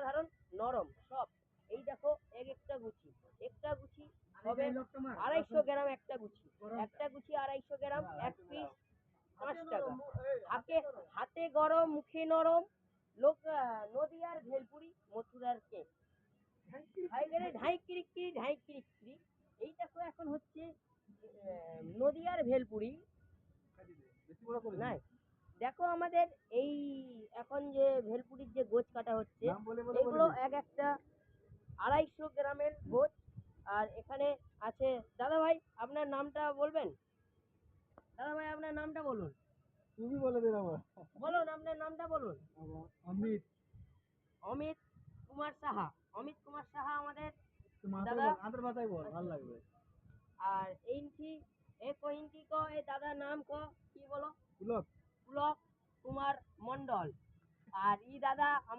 অসাধারণ নরম সব। এই দেখো একটা গুছি হবে 250 গ্রাম, একটা গুছি 250 গ্রাম, এক পিস 5 টাকা। হাতে গরম মুখে নরম, লোক নদিয়ার ভেলপুরি মথুরার কেক, ঢাই কিরিকিরি। এই দেখো এখন হচ্ছে নদিয়ার ভেলপুরি নাই। দেখো আমাদের এই এখন যে ভেলপুরির যে গোছ কাটা হচ্ছে, এগুলো এক একটা 250 গ্রামের গোছ। আর এখানে আছে দাদা ভাই, আপনার নামটা বলবেন? দাদা ভাই আপনার নামটা বলুন। তুমি বলে দিন আমার। বলুন আপনার নামটা বলুন। অমিত। অমিত কুমার সাহা। অমিত কুমার সাহা আমাদের দাদা। दादा। আন্তর ভাষায় বল, ভালো লাগবে। আর ইনকি এ কোইনকি को ए दादा नाम को কি বলো? পুলক। পুলক কুমার মন্ডল। আর ই দাদা আমার